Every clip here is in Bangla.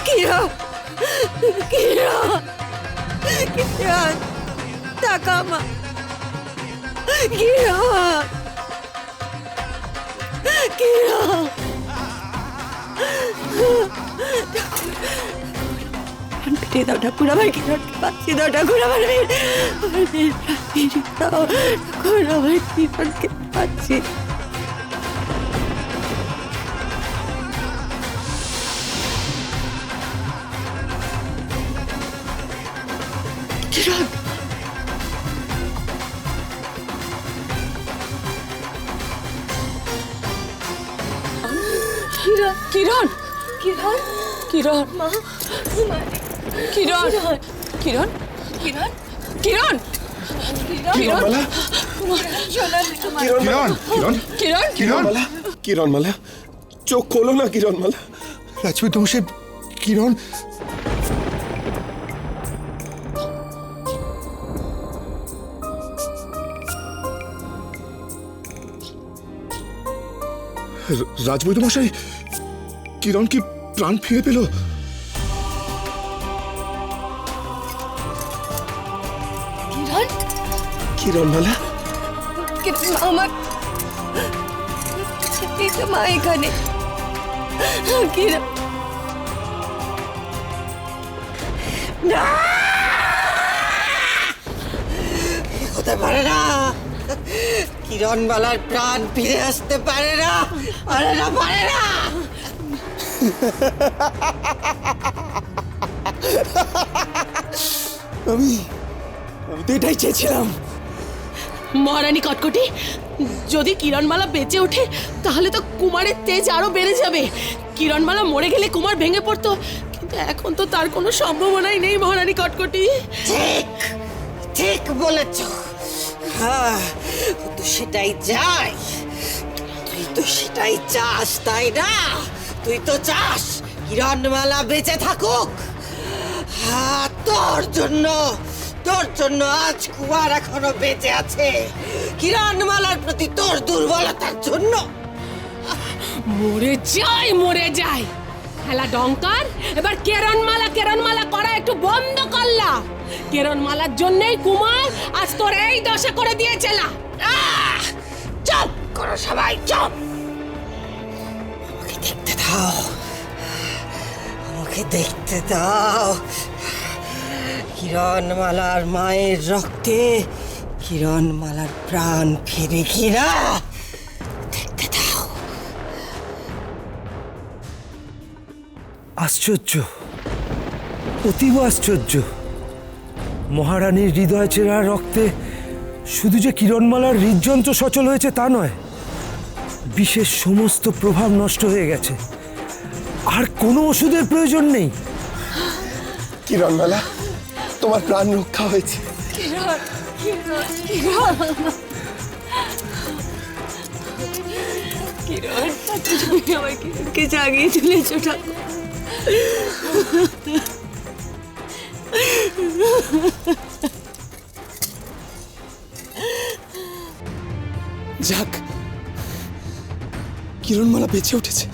কিরণ, কিরণ, কিরণ, টাকা মা, কিরণ, কিরণ, ফিরে দাও ঠাকুর, আমার কিরণকে পাচ্ছি দাও ঠাকুর, আমার ঠাকুর, আমার কিরণকে পাচ্ছি। কিরণ, কিরণ, কিরণ, কিরণ, মা, কিরণ, কিরণ, কিরণ, কিরণ, কিরণমালা, কিরণ, কিরণ, কিরণ, কিরণমালা, কিরণমালা, চোখ খোলো না কিরণমালা। রাজপুত মশাই, কিরণ রাজবৈদ্য মশাই, কিরণ কি প্রাণ ফিরে পেল? কিরণ, কিরণমালা, কিরণ, আমার এই তো মা এখানে। কিরণ, না, হতে পারে না, কিরণমালার প্রাণ ফিরে আসতে পারে না, পারে না, পারে না। আমি তো এটাই চেয়েছিলাম। মহারানী কটকটি, যদি কিরণমালা বেঁচে ওঠে তাহলে তো কুমারের তেজ আরো বেড়ে যাবে। কিরণমালা মরে গেলে কুমার ভেঙে পড়তো, কিন্তু এখন তো তার কোনো সম্ভাবনাই নেই মহারানী কটকটি। ঠিক, ঠিক বলেছ। হ্যাঁ, ও তো সেটাই চাই। তুই তো সেটাই চাস, তাই না? তুই তো চাস কিরণমালা বেঁচে থাকুক। হ্যাঁ, তোর জন্য আজ কুমার এখনো বেঁচে আছে। কিরণমালার প্রতি তোর দুর্বলতার জন্য। মরে যাই, মরে যাই। খেলা ডঙ্কার, এবার কেরণমালা করা একটু বন্ধ করলা। কেরণমালার জন্যই কুমার আজ তোর এই দশা করে দিয়েছিল। চুপ করো সবাই, চুপ। আমাকে দেখতে দাও, আমাকে দেখতে দাও। কিরণমালার মায়ের রক্তে কিরণমালার প্রাণ ফিরে কিনা দেখতে দাও। আশ্চর্য, অতীব আশ্চর্য। মহারানীর হৃদয় চেরা রক্তে শুধু যে কিরণমালার হৃদযন্ত্র সচল হয়েছে তা নয়, বিশেষ সমস্ত প্রভাব নষ্ট হয়ে গেছে। আর কোনো ওষুধের প্রয়োজন নেই। কিরণমালা, তোমার প্রাণ রক্ষা হয়েছে। তুমি আমার কিরণকে জাগিয়ে তুলেছো ঠাকুর। যাক, কিরণমালা বেঁচে উঠেছে।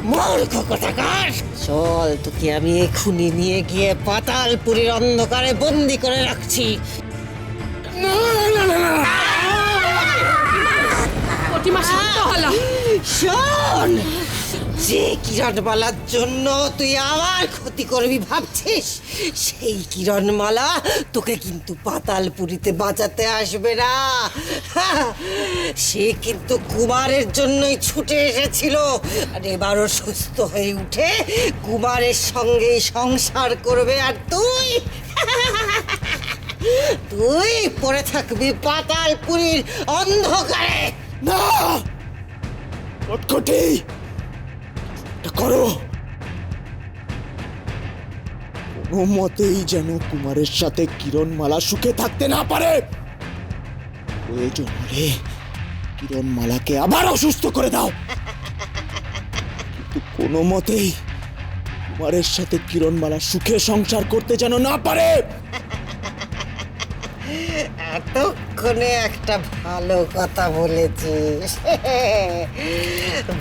মূর্খ কোথাকার! চল, তোকে আমি এক্ষুনি নিয়ে গিয়ে পাতালপুরীর অন্ধকারে বন্দি করে রাখছি। প্রতিমা শান্ত হলো। শোন, যে কিরণমালার জন্য তুই আমার ক্ষতি করবি ভাবছিস, সেই কিরণমালা তোকে কিন্তু পাতালপুরীতে বাঁচাতে আসবে না। সে কিন্তু কুমারের জন্যই ছুটে এসেছিল, আর এবারও সুস্থ হয়ে উঠে কুমারের সঙ্গেই সংসার করবে। আর তুই তুই পড়ে থাকবি পাতালপুরীর অন্ধকারে। না, কটকটি, এটা করো। কোনো মতেই যেন কুমারের সাথে কিরণমালা সুখে থাকতে না পারে। প্রয়োজন হলে কিরণমালাকে আবার অসুস্থ করে দাও, কিন্তু কোনো মতেই কুমারের সাথে কিরণমালা সুখে সংসার করতে যেন না পারে। এত এতক্ষণে একটা ভালো কথা বলেছিস।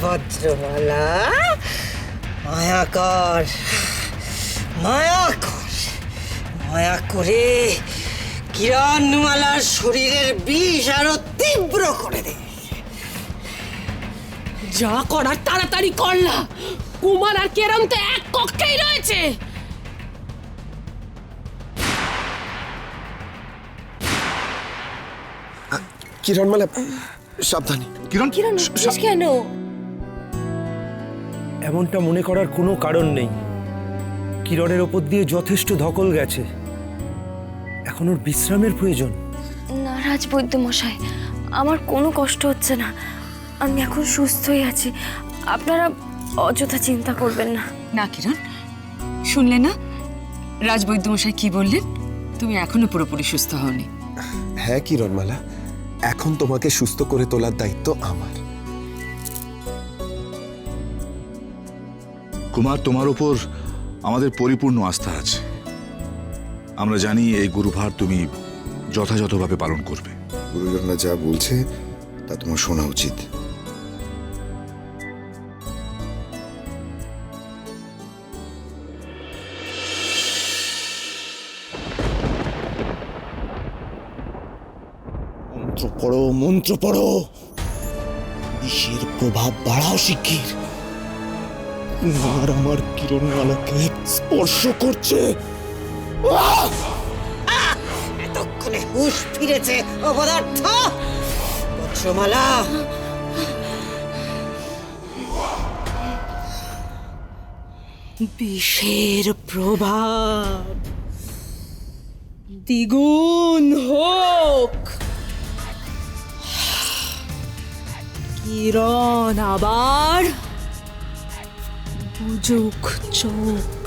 বজ্রমালা, মায়া কর, মায়া কর, মায়া করে কিরণমালার শরীরের বিষ আরো তীব্র করে দে। যা করার তাড়াতাড়ি করলা, কুমার আর কিরণ তো এক কক্ষেই রয়েছে। কিরণমালা, সাবধানে। কিরণ কেন? এমনটা মনে করার কোনো কারণ নেই। কিরণের ওপর দিয়ে যথেষ্ট ধকল গেছে, এখন ওর বিশ্রামের প্রয়োজন। না রাজবৈদ্য মশাই, আমার কোনো কষ্ট হচ্ছে না, আমি এখন সুস্থই আছি, আপনারা অযথা চিন্তা করবেন না। না কিরণ, শুনলে না রাজবৈদ্যমশাই কি বললেন? তুমি এখনো পুরোপুরি সুস্থ হওনি। হ্যাঁ কিরণমালা, এখন তোমাকে সুস্থ করে তোলার দায়িত্ব আমার। কুমার, তোমার উপর আমাদের পরিপূর্ণ আস্থা আছে। আমরা জানি এই গুরুভার তুমি যথাযথভাবে পালন করবে। গুরুজনরা যা বলছে তা তোমার শোনা উচিত। মন্ত্র পড়ো, মন্ত্র পড়ো, বিষের প্রভাব বাড়াও শিগগির। কুমার আমার কিরণমালাকে স্পর্শ করছে। এতক্ষণে হুঁশ ফিরেছে অপদার্থ। বজ্রমালা, বিষের প্রভাব দ্বিগুণ হোক। কিরণ আবার বুঝুক চোখ,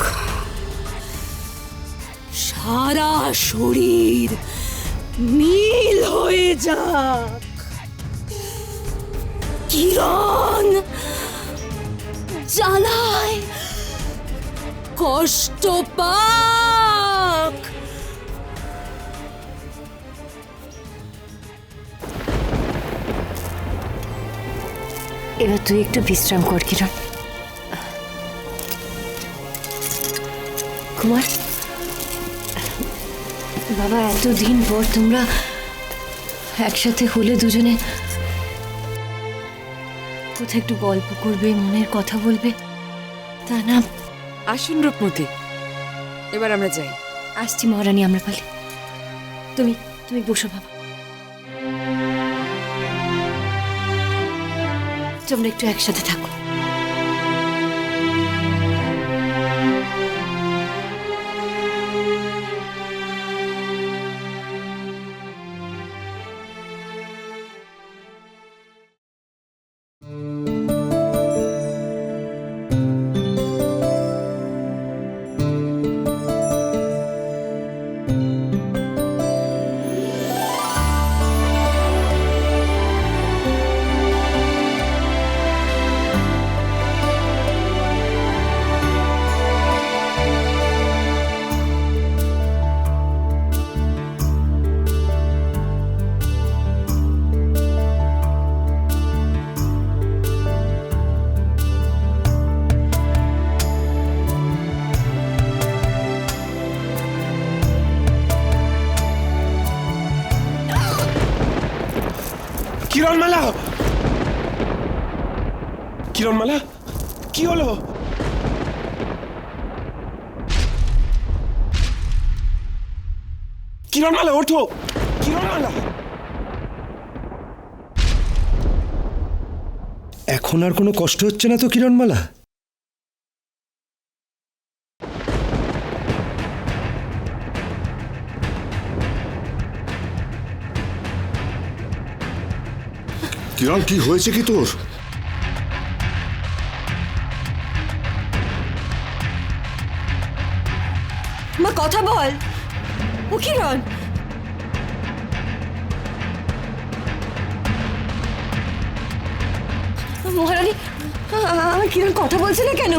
সারা শরীর নীল হয়ে যাক। কিরণ জ্বালায় কষ্ট পাক। এবার তুই একটু বিশ্রাম কর কিরণ। কুমার বাবা, এতদিন পর তোমরা একসাথে হলে দুজনে কোথায় একটু গল্প করবে, মনের কথা বলবে, তা না। আসুন রূপমতি, এবার আমরা যাই। আসছি মহারানী আম্রপালি, তুমি তুমি বসো বাবা, তোমরা একটু একসাথে থাকো। কিরণমালা, কিরণমালা, কি হলো? কিরণমালা ওঠো, কিরণমালা। এখন আর কোনো কষ্ট হচ্ছে না তো কিরণমালা? কিরণ, কি হয়েছে কি তোর? মা কথা বল। ও কিরণ, মহারানী আমার কিরণ কথা বলছে না কেন?